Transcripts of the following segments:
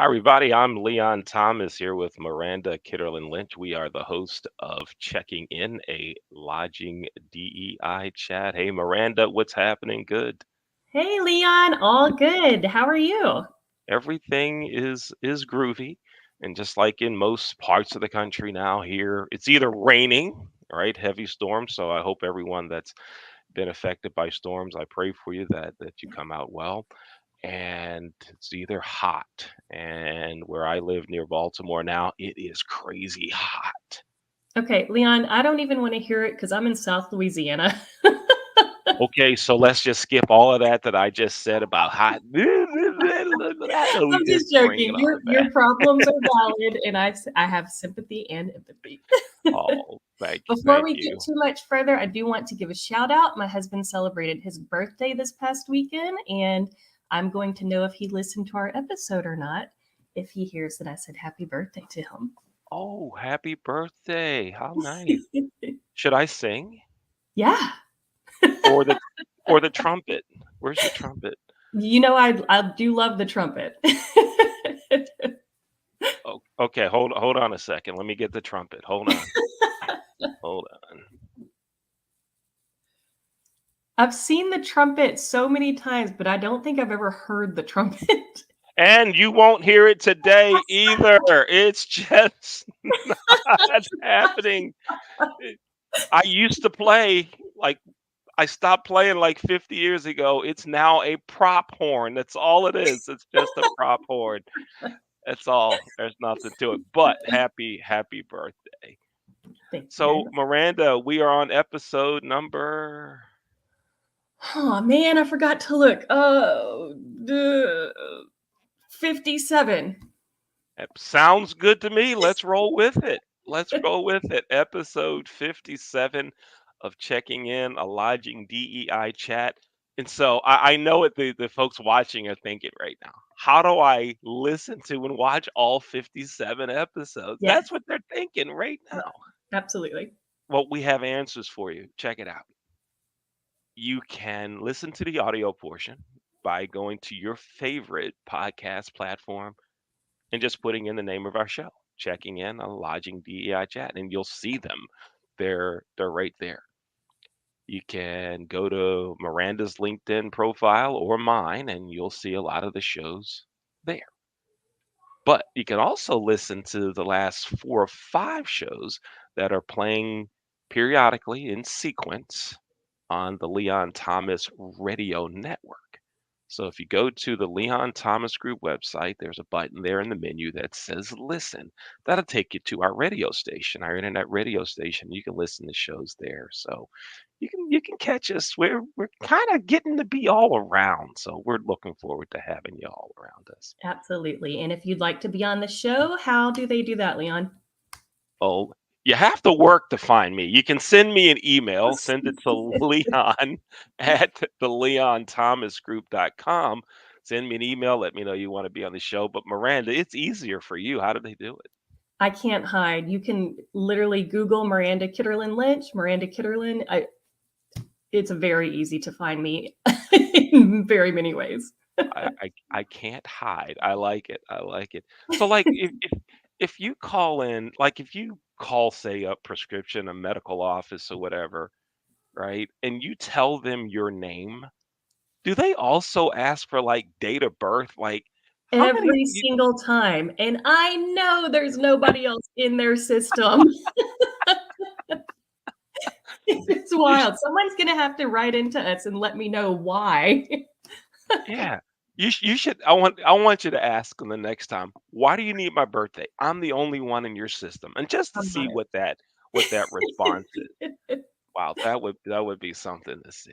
everybody. I'm Leon Thomas here with Miranda Kitterlin Lynch. We are the host of Checking In, a lodging DEI chat. Hey, Miranda, what's happening? Good. Hey, Leon, all good. How are you? Everything is groovy, and just like in most parts of the country now, here it's either raining, right, heavy storms. So I hope everyone that's been affected by storms, I pray for you that you come out well. And it's either hot, and where I live near Baltimore now, it is crazy hot. Okay, Leon, I don't even want to hear it because I'm in South Louisiana. Okay, so let's just skip all of that I just said about hot. We I'm just just bring joking. it all Your back. problems are valid, and I have sympathy and empathy. Oh, thank you, Before thank we get you. too much further, I do want to give a shout out. My husband celebrated his birthday this past weekend, and I'm going to know if he listened to our episode or not if he hears that I said happy birthday to him. Oh, happy birthday! How nice. Should I sing Yeah. or the trumpet? Where's the trumpet? I do love the trumpet. Oh, okay. Hold on a second. Let me get the trumpet. Hold on. I've seen the trumpet so many times, but I don't think I've ever heard the trumpet. And you won't hear it today either. It's just not happening. I used to play, like, I stopped playing like 50 years ago. It's now a prop horn. That's all it is. It's just a prop horn. That's all. There's nothing to it. But happy birthday. Thank So, you. Miranda, we are on episode number. Oh man, I forgot to look. 57. Sounds good to me. Let's roll with it. Let's roll with it. Episode 57 of Checking In, a lodging DEI chat. And so I know what the folks watching are thinking right now. How do I listen to and watch all 57 episodes? Yes, That's what they're thinking right now. absolutely. Well, we have answers for you. Check it out. You can listen to the audio portion by going to your favorite podcast platform and just putting in the name of our show, Checking In, a lodging DEI chat, and you'll see them. They're right there. You can go to Miranda's LinkedIn profile or mine, and you'll see a lot of the shows there. But you can also listen to the last 4 or 5 shows that are playing periodically in sequence on the Leon Thomas Radio Network. So if you go to the Leon Thomas Group website, there's a button there in the menu that says listen. That'll take you to our radio station, our internet radio station. You can listen to shows there. So you can catch us. We're kind of getting to be all around. So we're looking forward to having you all around us. Absolutely. And if you'd like to be on the show, how do they do that, Leon? Oh, you have to work to find me. You can send me an email, send it to Leon at the leonthomasgroup.com. Send me an email, let me know you want to be on the show. But Miranda, it's easier for you. How do they do it? I can't hide. You can literally Google Miranda Kitterlin Lynch, Miranda Kitterlin. It's very easy to find me in very many ways. I can't hide. I like it. I like it. So like if you call in, like if you call, say, a prescription, a medical office or whatever, right? And you tell them your name, do they also ask for, like, date of birth? Like, how many Every you single time. And I know there's nobody else in their system. It's you sh wild. Someone's going to have to write into us and let me know why. yeah. You should I want you to ask them the next time, "Why do you need my birthday? I'm the only one in your system." And just to I'm see on what that response is. it. Wow, that would be something to see.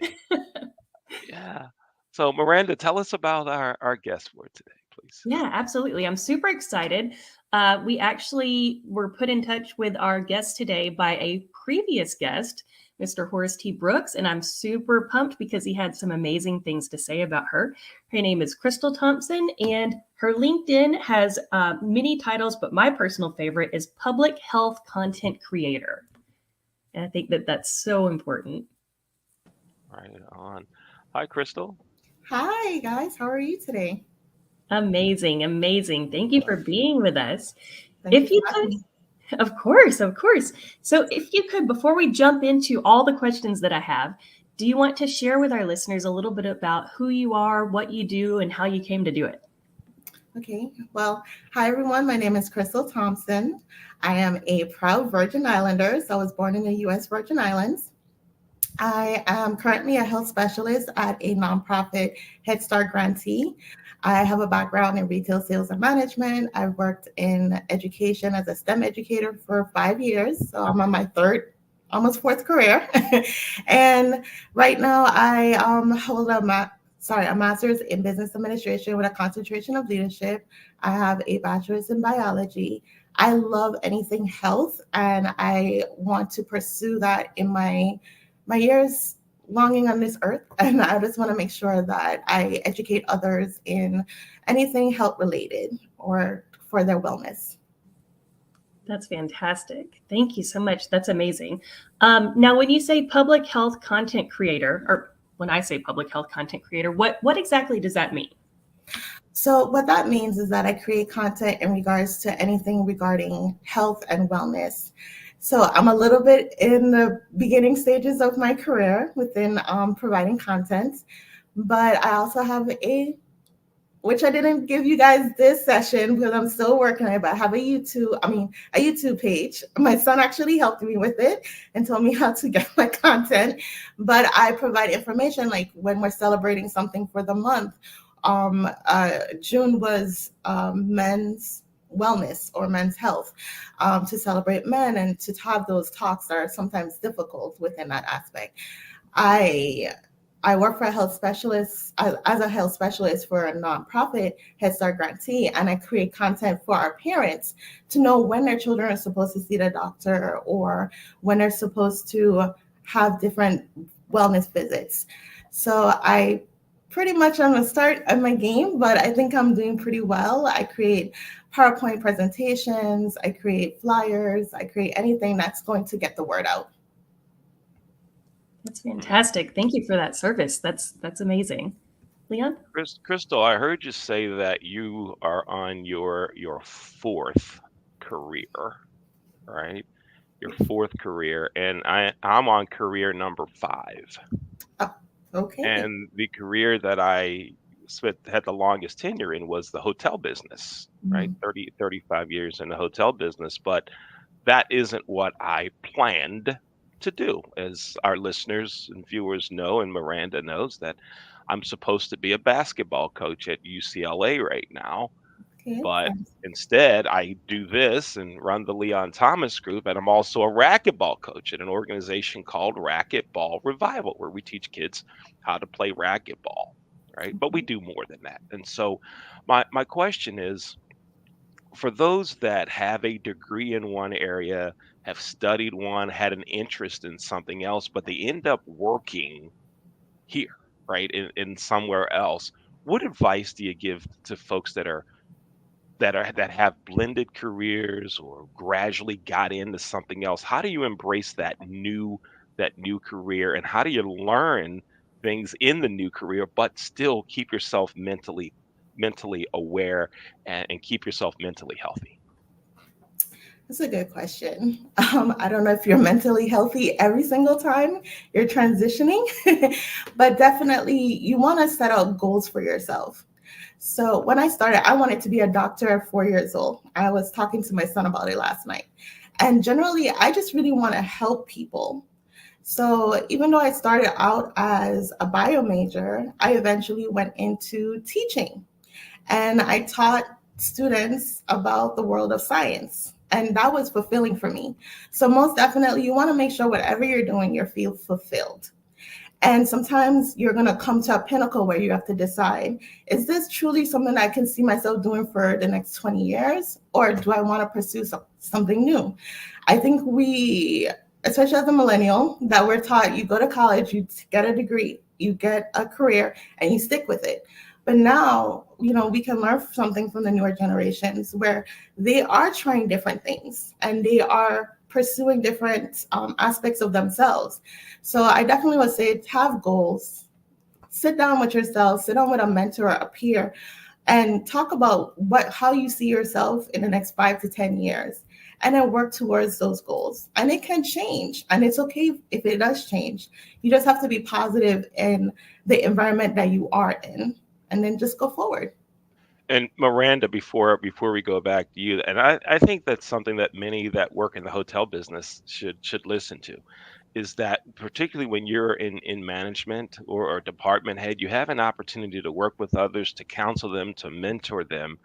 Yeah. So, Miranda, tell us about our guest for today, please. Yeah, absolutely. I'm super excited. We actually were put in touch with our guest today by a previous guest, Mr. Horace T. Brooks, and I'm super pumped because he had some amazing things to say about her. Her name is Crystal Thompson, and her LinkedIn has many titles, but my personal favorite is Public Health Content Creator. And I think that that's so important. Right on. Hi, Crystal. Hi, guys. How are you today? Amazing, amazing. Thank you for being with us. Thank you If for you having could, me. of course, of course. So, if you could, before we jump into all the questions that I have, do you want to share with our listeners a little bit about who you are, what you do, and how you came to do it? Okay. Well, hi everyone. My name is Crystal Thompson. I am a proud Virgin Islander. So I was born in the U.S. Virgin Islands. I am currently a health specialist at a nonprofit Head Start grantee. I have a background in retail sales and management. I've worked in education as a STEM educator for 5 years. So I'm on my third, almost fourth career. And right now I hold a master's in business administration with a concentration of leadership. I have a bachelor's in biology. I love anything health, and I want to pursue that in my years longing on this earth. And I just want to make sure that I educate others in anything health related or for their wellness. That's fantastic. Thank you so much. That's amazing. Now, when you say public health content creator, or when I say public health content creator, what exactly does that mean? So, what that means is that I create content in regards to anything regarding health and wellness. So, I'm a little bit in the beginning stages of my career within providing content, but I also have a which I didn't give you guys this session because I'm still working on it, but I have a YouTube page. My son actually helped me with it and told me how to get my content. But I provide information like when we're celebrating something for the month. June was men's wellness or men's health, to celebrate men and to have those talks that are sometimes difficult within that aspect. I I work for a health specialist as a health specialist for a nonprofit Head Start grantee, and I create content for our parents to know when their children are supposed to see the doctor or when they're supposed to have different wellness visits. So I pretty much on the start of my game, but I think I'm doing pretty well. I create PowerPoint presentations, I create flyers, I create anything that's going to get the word out. That's fantastic. Thank you for that service. That's amazing. Leon? Crystal, I heard you say that you are on your fourth career, right? Your fourth career, and I'm on career number 5. Oh, okay. And the career that I had the longest tenure in was the hotel business, right? Mhm. 35 years in the hotel business, but that isn't what I planned to do. As our listeners and viewers know, and Miranda knows, that I'm supposed to be a basketball coach at UCLA right now. Okay. But instead, I do this and run the Leon Thomas Group, and I'm also a racquetball coach at an organization called Racquetball Revival, where we teach kids how to play racquetball, right? But we do more than that. And so, my question is, for those that have a degree in one area, have studied one, had an interest in something else, but they end up working here, right, in somewhere else, what advice do you give to folks that have blended careers or gradually got into something else? How do you embrace that new career, and how do you learn things in the new career but still keep yourself mentally aware, and keep yourself mentally healthy? That's a good question. I don't know if you're mentally healthy every single time you're transitioning, but definitely you want to set out goals for yourself. So when I started, I wanted to be a doctor at 4 years old. I was talking to my son about it last night. And generally, I just really want to help people. So even though I started out as a bio major, I eventually went into teaching. And I taught students about the world of science. And that was fulfilling for me. So, most definitely, you want to make sure whatever you're doing, you feel fulfilled. And sometimes you're going to come to a pinnacle where you have to decide, is this truly something I can see myself doing for the next 20 years? Or do I want to pursue something new? I think we, especially as a millennial, that we're taught you go to college, you get a degree, you get a career, and you stick with it. But now, we can learn something from the newer generations where they are trying different things and they are pursuing different aspects of themselves. So I definitely would say have goals, sit down with yourself, sit down with a mentor or a peer, and talk about how you see yourself in the next 5 to 10 years, and then work towards those goals. And it can change, and it's okay if it does change. You just have to be positive in the environment that you are in, and then just go forward. And Miranda, before we go back to you, and I think that's something that many that work in the hotel business should listen to, is that particularly when you're in management or department head, you have an opportunity to work with others, to counsel them, to mentor them.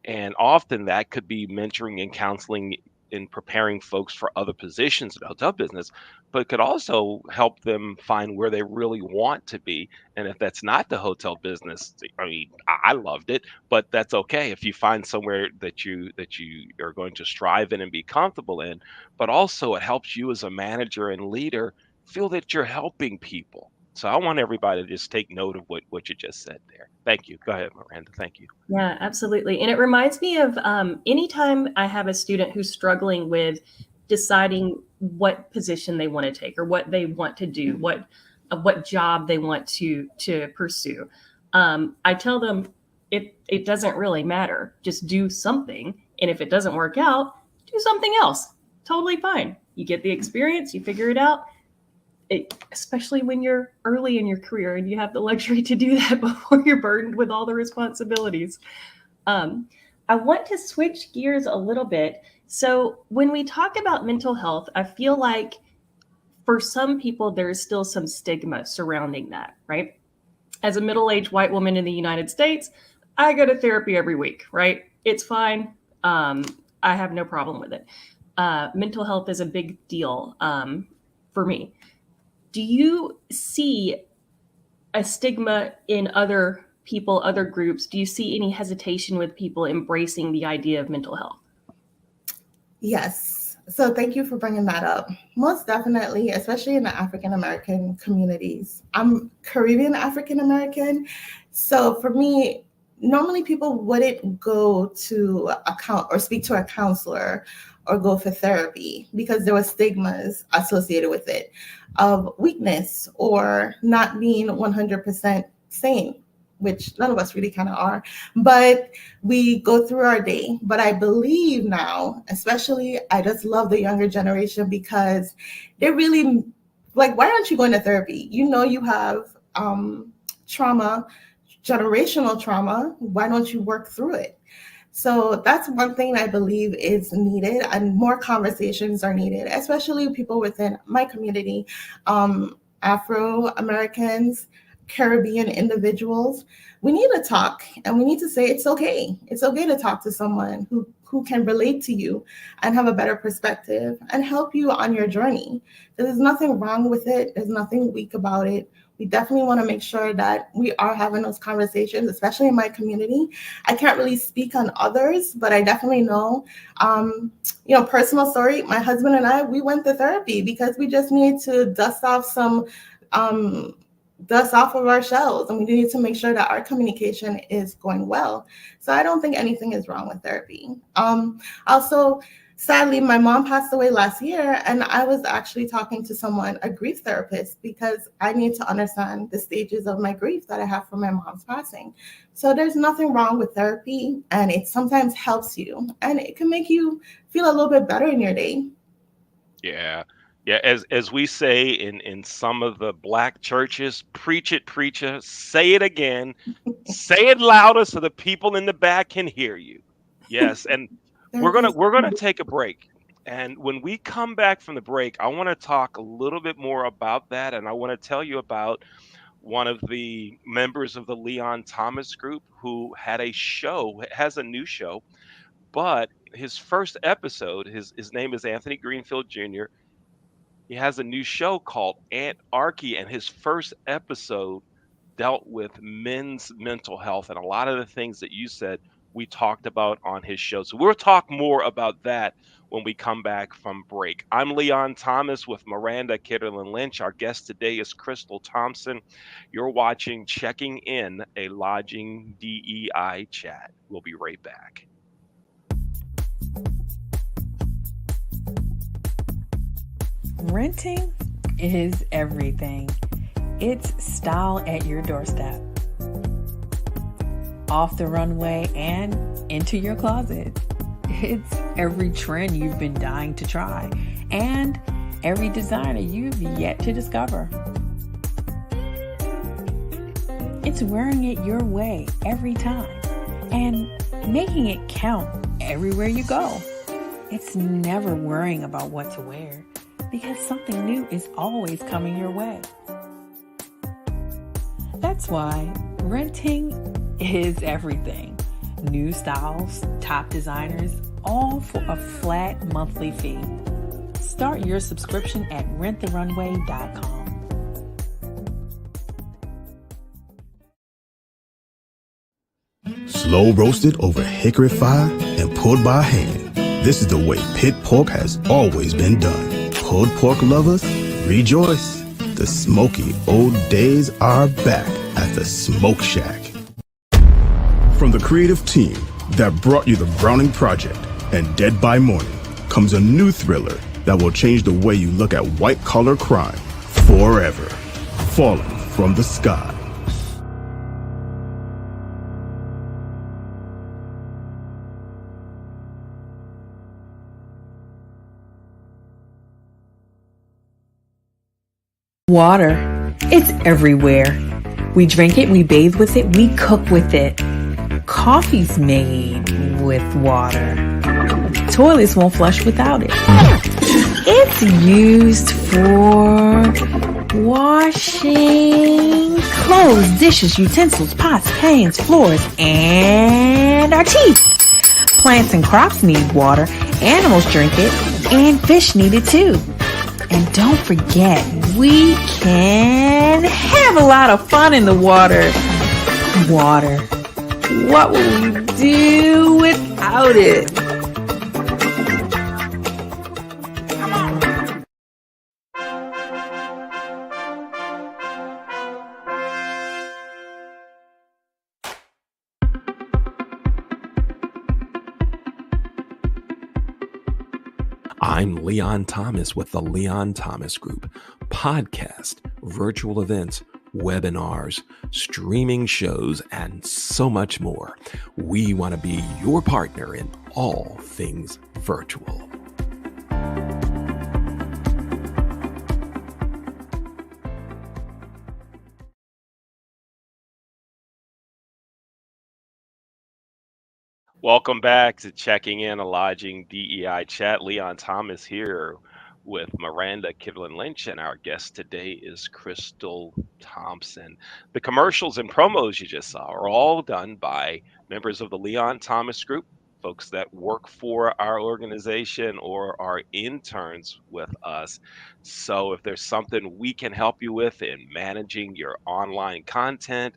And often that could be mentoring and counseling in preparing folks for other positions in the hotel business, but it could also help them find where they really want to be. And if that's not the hotel business, I mean, I loved it, but that's okay if you find somewhere that you are going to strive in and be comfortable in. But also it helps you as a manager and leader feel that you're helping people. So I want everybody to just take note of what you just said there. Thank you. Go ahead, Miranda. Thank you. Yeah, absolutely. And it reminds me of anytime I have a student who's struggling with deciding what position they want to take or what they want to do, what job they want to pursue. I tell them it doesn't really matter. Just do something. And if it doesn't work out, do something else. Totally fine. You get the experience, you figure it out. Especially when you're early in your career and you have the luxury to do that before you're burdened with all the responsibilities. I want to switch gears a little bit. So when we talk about mental health, I feel like for some people, there's still some stigma surrounding that, right? As a middle-aged white woman in the United States, I go to therapy every week, right? It's fine. I have no problem with it. Mental health is a big deal for me. Do you see a stigma in other people, other groups? Do you see any hesitation with people embracing the idea of mental health? Yes. So thank you for bringing that up. Most definitely, especially in the African-American communities. I'm Caribbean African-American. So for me, normally people wouldn't go to speak to a counselor or go for therapy because there were stigmas associated with it of weakness or not being 100% sane, which none of us really kind of are, but we go through our day. But I believe now, especially, I just love the younger generation because they're really like, why aren't you going to therapy? You know, you have trauma, generational trauma. Why don't you work through it? So that's one thing I believe is needed, and more conversations are needed, especially people within my community, Afro-Americans, Caribbean individuals. We need to talk, and we need to say it's okay. It's okay to talk to someone who can relate to you and have a better perspective and help you on your journey. There's nothing wrong with it. There's nothing weak about it. We definitely want to make sure that we are having those conversations, especially in my community. I can't really speak on others, but I definitely know, personal story, my husband and I, we went to therapy because we just needed to dust off of our shells, and we needed to make sure that our communication is going well. So I don't think anything is wrong with therapy. Also, sadly, my mom passed away last year, and I was actually talking to someone, a grief therapist, because I need to understand the stages of my grief that I have from my mom's passing. So there's nothing wrong with therapy, and it sometimes helps you, and it can make you feel a little bit better in your day. Yeah. Yeah, as we say in some of the Black churches, preach it, preacher, say it again, say it louder so the people in the back can hear you. Yes, and we're gonna take a break. And when we come back from the break, I want to talk a little bit more about that, and I want to tell you about one of the members of the Leon Thomas group who has a new show, but his first episode, his name is Anthony Greenfield Jr. He has a new show called Anarchy, and his first episode dealt with men's mental health, and a lot of the things that you said we talked about on his show. So we'll talk more about that when we come back from break. I'm Leon Thomas with Miranda Kitterlin Lynch. Our guest today is Crystal Thompson. You're watching Checking In, a lodging DEI chat. We'll be right back. Renting is everything. It's style at your doorstep. off the runway, and into your closet. It's every trend you've been dying to try, and every designer you've yet to discover. It's wearing it your way every time, and making it count everywhere you go. It's never worrying about what to wear, because something new is always coming your way. That's why renting is everything. New styles, top designers, all for a flat monthly fee. Start your subscription at renttherunway.com. Slow roasted over hickory fire and pulled by hand. This is the way pit pork has always been done. Pulled pork lovers, rejoice. The smoky old days are back at the Smoke Shack. From the creative team that brought you the Browning Project and Dead by Morning comes a new thriller that will change the way you look at white-collar crime forever. Falling from the Sky. Water. It's everywhere. We drink it, we bathe with it, we cook with it. Coffee's made with water. Toilets won't flush without it. It's used for washing clothes, dishes, utensils, pots, pans, floors, and our teeth. Plants and crops need water, animals drink it, and fish need it too. And don't forget, we can have a lot of fun in the water. Water. What will we do without it? I'm Leon Thomas with the Leon Thomas Group. Podcast, virtual events, webinars, streaming shows, and so much more. We want to be your partner in all things virtual. Welcome back to Checking In, a Lodging DEI Chat. Leon Thomas here with Miranda Kivlin Lynch, and our guest today is Crystal Thompson. The commercials and promos you just saw are all done by members of the Leon Thomas Group, folks that work for our organization or are interns with us. So if there's something we can help you with in managing your online content,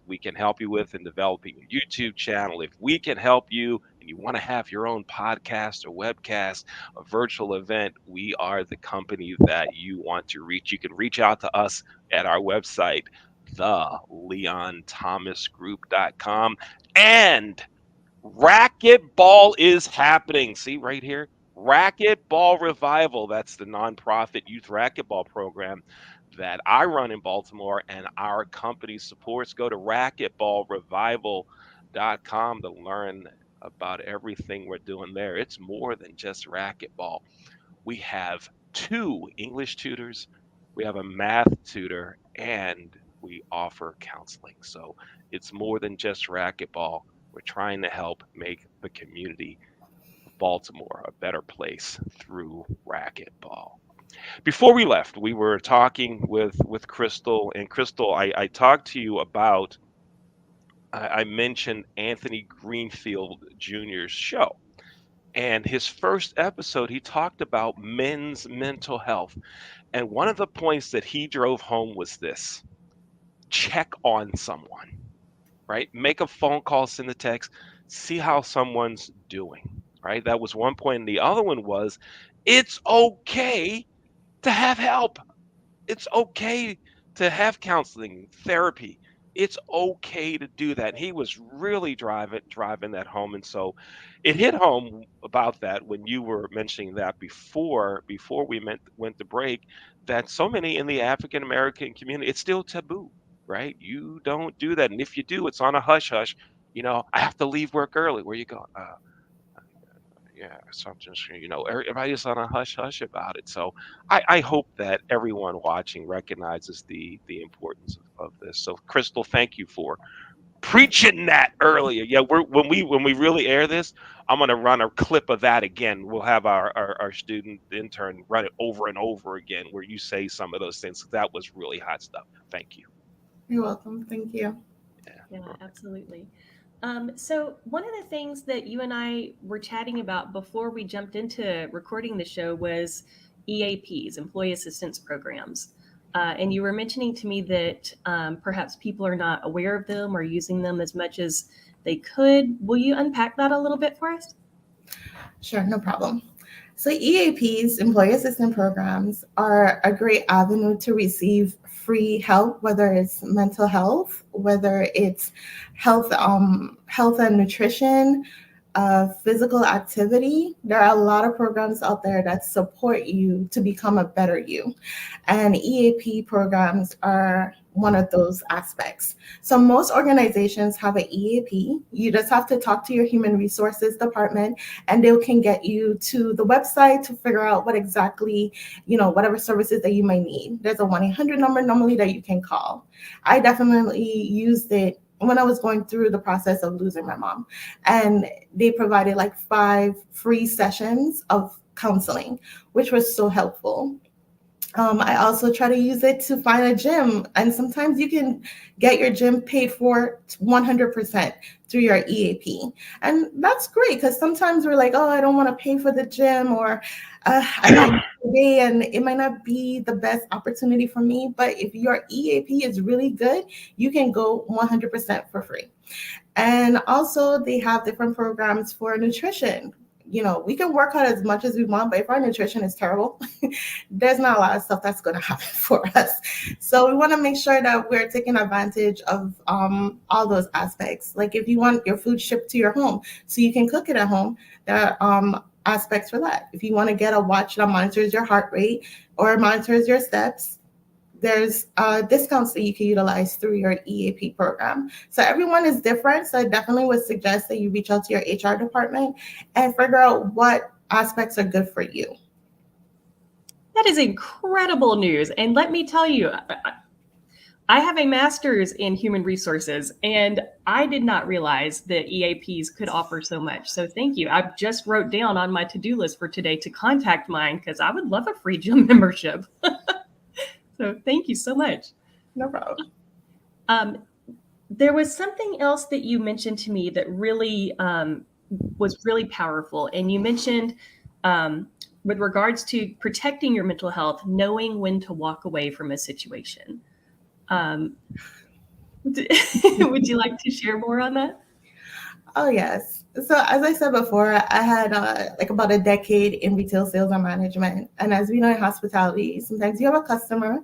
we can help you with in developing a YouTube channel, if we can help you and you want to have your own podcast or webcast, a virtual event, we are the company that you want to reach. You can reach out to us at our website, theleonthomasgroup.com. And racquetball is happening. See right here, Racquetball Revival. That's the nonprofit youth racquetball program that I run in Baltimore and our company supports. Go to racquetballrevival.com to learn about everything we're doing there. It's more than just racquetball. We have 2 English tutors, we have a math tutor, and we offer counseling. So it's more than just racquetball. We're trying to help make the community of Baltimore a better place through racquetball. Before we left, we were talking with Crystal, and Crystal, I talked to you about, I mentioned Anthony Greenfield Jr.'s show. And his first episode, he talked about men's mental health. And one of the points that he drove home was this: check on someone, right? Make a phone call, send a text, see how someone's doing, right? That was one point. And the other one was, it's okay to have help. It's okay to have counseling, therapy. It's okay to do that. He was really driving that home. And so it hit home about that when you were mentioning that before we went to break, that so many in the African American community, it's still taboo, right? You don't do that. And if you do, it's on a hush hush. I have to leave work early. Where you going? Yeah, so I'm just, everybody's on a hush hush about it. So I hope that everyone watching recognizes the importance of this. So Crystal, thank you for preaching that earlier. Yeah, when we really air this, I'm gonna run a clip of that again. We'll have our student intern run it over and over again where you say some of those things. That was really hot stuff. Thank you. You're welcome. Thank you. Yeah, absolutely. So one of the things that you and I were chatting about before we jumped into recording the show was EAPs, Employee Assistance Programs. And you were mentioning to me that perhaps people are not aware of them or using them as much as they could. Will you unpack that a little bit for us? Sure, no problem. So EAPs, Employee Assistance Programs, are a great avenue to receive free help, whether it's mental health, whether it's health and nutrition, physical activity. There are a lot of programs out there that support you to become a better you. And EAP programs are one of those aspects. So most organizations have an EAP. You just have to talk to your human resources department and they can get you to the website to figure out what exactly, whatever services that you might need. There's a 1-800 number normally that you can call. I definitely used it when I was going through the process of losing my mom. And they provided like 5 free sessions of counseling, which was so helpful. I also try to use it to find a gym. And sometimes you can get your gym paid for 100% through your EAP. And that's great because sometimes we're like, oh, I don't want to pay for the gym, or I might pay and it might not be the best opportunity for me. But if your EAP is really good, you can go 100% for free. And also they have different programs for nutrition. We can work out as much as we want, but if our nutrition is terrible, there's not a lot of stuff that's going to happen for us. So we want to make sure that we're taking advantage of all those aspects. Like if you want your food shipped to your home so you can cook it at home, there are aspects for that. If you want to get a watch that monitors your heart rate or monitors your steps, there's discounts that you can utilize through your EAP program. So everyone is different. So I definitely would suggest that you reach out to your HR department and figure out what aspects are good for you. That is incredible news. And let me tell you, I have a master's in human resources, and I did not realize that EAPs could offer so much. So thank you. I just wrote down on my to-do list for today to contact mine because I would love a free gym membership. So thank you so much. No problem. There was something else that you mentioned to me that really was really powerful. And you mentioned with regards to protecting your mental health, knowing when to walk away from a situation. Would you like to share more on that? Oh, yes. So as I said before, I had about a decade in retail sales and management. And as we know in hospitality, sometimes you have a customer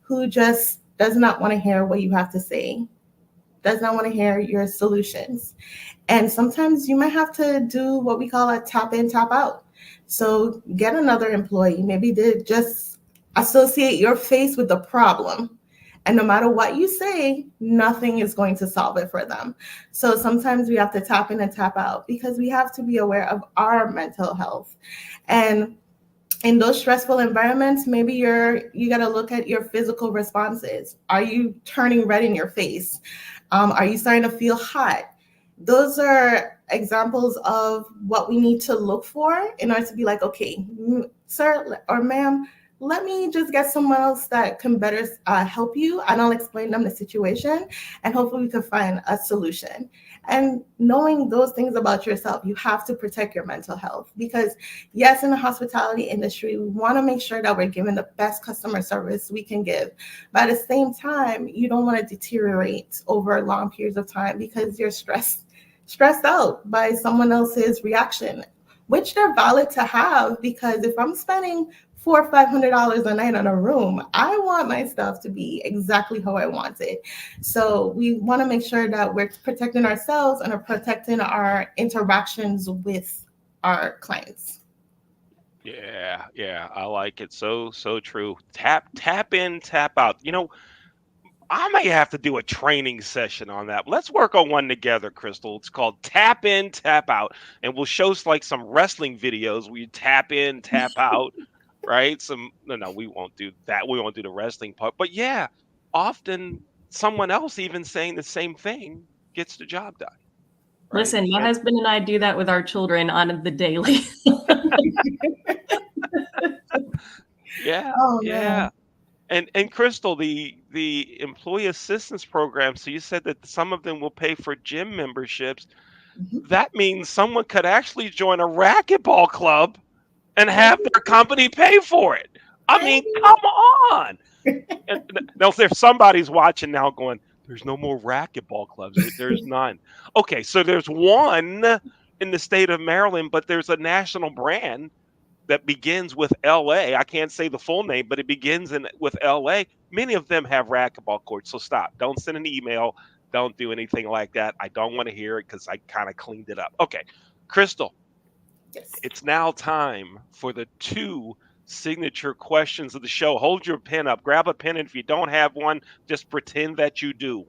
who just does not want to hear what you have to say, does not want to hear your solutions. And sometimes you might have to do what we call a tap in, tap out. So get another employee, maybe they just associate your face with the problem. And no matter what you say, nothing is going to solve it for them. So sometimes we have to tap in and tap out because we have to be aware of our mental health. And in those stressful environments, maybe you got to look at your physical responses. Are you turning red in your face? Are you starting to feel hot? Those are examples of what we need to look for in order to be like, okay, sir or ma'am, let me just get someone else that can better help you, and I'll explain them the situation, and hopefully we can find a solution. And knowing those things about yourself, you have to protect your mental health because, yes, in the hospitality industry, we want to make sure that we're giving the best customer service we can give. But at the same time, you don't want to deteriorate over long periods of time because you're stressed out by someone else's reaction, which they're valid to have, because if I'm spending $400 or $500 a night on a room, I want my stuff to be exactly how I want it. So we want to make sure that we're protecting ourselves and are protecting our interactions with our clients. Yeah, I like it. So true. Tap in, tap out. I may have to do a training session on that. Let's work on one together, Crystal. It's called Tap In, Tap Out. And we'll show like some wrestling videos where you tap in, tap out, right? No, we won't do that. We won't do the wrestling part. But yeah, often someone else even saying the same thing gets the job done. Right? Listen, my husband and I do that with our children on the daily. Yeah. Oh Yeah. man. And Crystal, the employee assistance program, so you said that some of them will pay for gym memberships. Mhm. That means someone could actually join a racquetball club and have their company pay for it. I mean, come on. And now, if somebody's watching now going, there's no more racquetball clubs. There's none. Okay, so there's one in the state of Maryland, but there's a national brand that begins with LA. I can't say the full name, but it begins with LA. Many of them have racquetball courts. So stop. Don't send an email. Don't do anything like that. I don't want to hear it because I kind of cleaned it up. Okay, Crystal, Yes. it's now time for the 2 signature questions of the show. Hold your pen up. Grab a pen. And if you don't have one, just pretend that you do.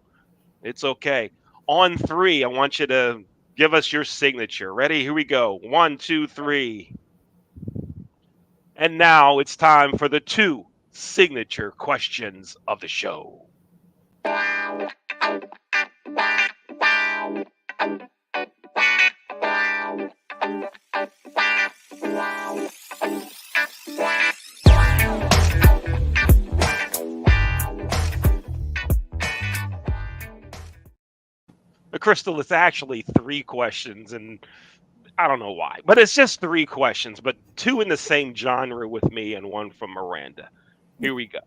It's okay. On 3, I want you to give us your signature. Ready? Here we go. 1, 2, 3. And now it's time for the 2 signature questions of the show. Crystal, it's actually 3 questions, and I don't know why, but it's just 3 questions, but 2 in the same genre with me and 1 from Miranda. Here we go.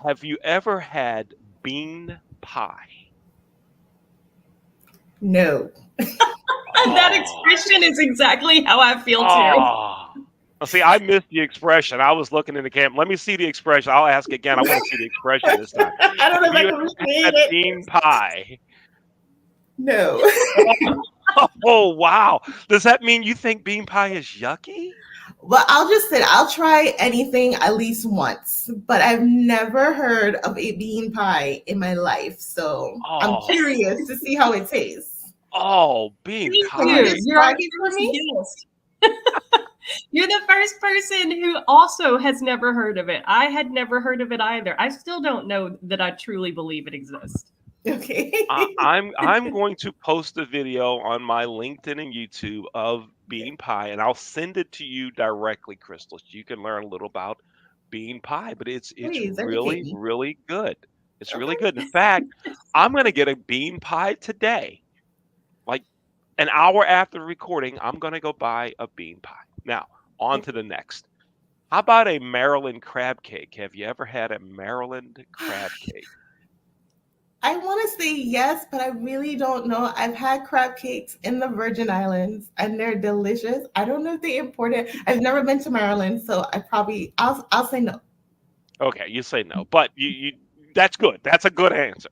Have you ever had bean pie? No. That expression is exactly how I feel too. Oh. See, I missed the expression. I was looking in the camera. Let me see the expression. I'll ask again. I want to see the expression this time. I don't know if I Have can you recreate had it. bean pie? No. Oh, wow. Does that mean you think bean pie is yucky? Well, I'll just say I'll try anything at least once, but I've never heard of a bean pie in my life. So I'm Oh, curious to see how it tastes. bean Thank Can pie. you you. You're our describe it for first me? guest. You're the first person who also has never heard of it. I had never heard of it either. I still don't know that I truly believe it exists. Okay. I'm going to post a video on my LinkedIn and YouTube of bean pie, and I'll send it to you directly, Crystal, so you can learn a little about bean pie. But it's Please educate really, me. really good. It's really Okay. good. In fact, I'm going to get a bean pie today. Like an hour after the recording, I'm going to go buy a bean pie. Now, on to the next. How about a Maryland crab cake? Have you ever had a Maryland crab cake? I want to say yes, but I really don't know. I've had crab cakes in the Virgin Islands and they're delicious. I don't know if they import it. I've never been to Maryland, so I'll say no. Okay, you say no, but you that's good. That's a good answer.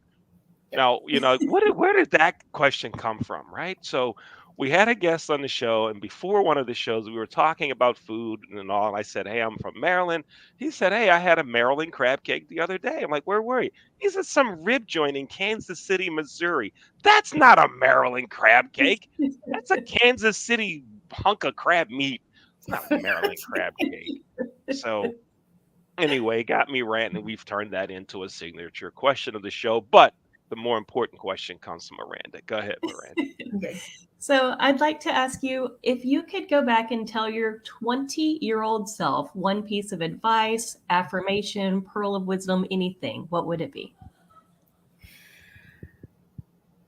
Now, where did that question come from, right? So we had a guest on the show, and before one of the shows, we were talking about food and all. And I said, "Hey, I'm from Maryland." He said, "Hey, I had a Maryland crab cake the other day." I'm like, "Where were you?" He said, "Some rib joint in Kansas City, Missouri." That's not a Maryland crab cake. That's a Kansas City hunk of crab meat. It's not a Maryland crab cake. So anyway, got me ranting. We've turned that into a signature question of the show, but the more important question comes from Miranda. Go ahead, Miranda. Okay. So I'd like to ask you if you could go back and tell your 20-year-old self one piece of advice, affirmation, pearl of wisdom, anything, what would it be?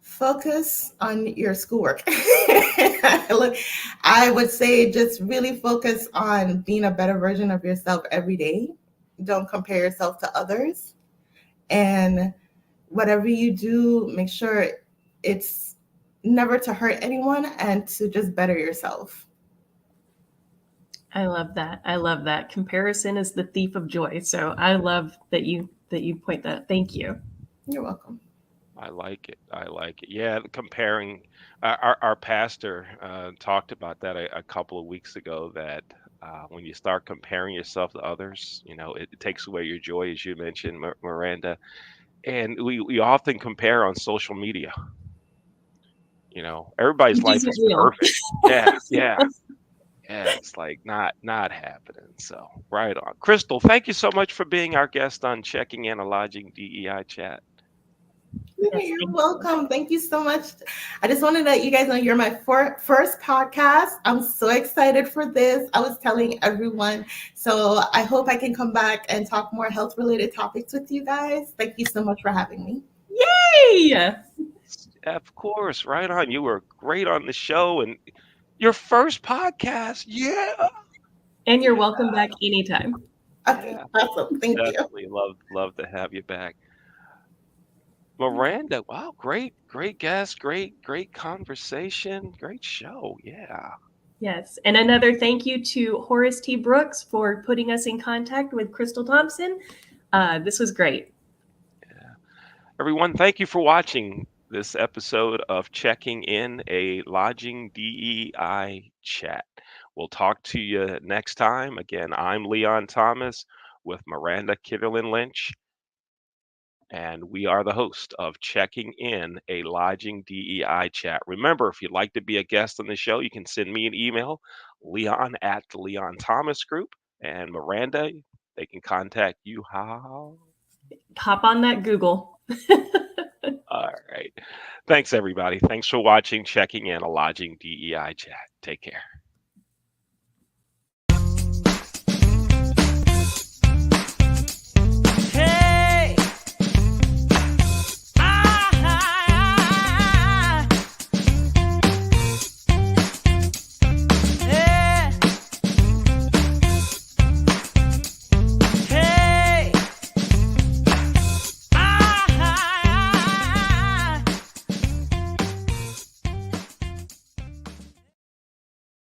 Focus on your schoolwork. Look, I would say just really focus on being a better version of yourself every day. Don't compare yourself to others. And whatever you do, make sure it's never to hurt anyone and to just better yourself. I love that. I love that. Comparison is the thief of joy. So I love that you point that. Thank you. You're welcome. I like it. I like it. Yeah, comparing. Our pastor talked about that a couple of weeks ago. That when you start comparing yourself to others, it takes away your joy, as you mentioned, Miranda. And we often compare on social media. You know, everybody's Which life isn't is real. perfect. Yeah, yeah, yeah. It's like not happening. So right on. Crystal, thank you so much for being our guest on Checking In a Lodging DEI Chat. Yes, You're thank you. welcome. Thank you so much. I just wanted to let you guys know you're my first podcast. I'm so excited for this. I was telling everyone. So I hope I can come back and talk more health related topics with you guys. Thank you so much for having me. Yay! Of course, right on. You were great on the show and your first podcast. Yeah. And you're Yeah. welcome back anytime. Okay, Yeah. awesome. Thank you. Definitely love to have you back. Miranda, wow, great guest, great conversation, great show. Yeah. Yes. And another thank you to Horace T. Brooks for putting us in contact with Crystal Thompson. This was great. Everyone, thank you for watching this episode of Checking In a Lodging DEI Chat. We'll talk to you next time. Again, I'm Leon Thomas with Miranda Kitterlin Lynch, and we are the host of Checking In a Lodging DEI Chat. Remember, if you'd like to be a guest on the show, you can send me an email, leon at the Leon Thomas Group, and Miranda, they can contact you how? Hop on that Google. All right. Thanks, everybody. Thanks for watching Checking In a Lodging DEI Chat. Take care.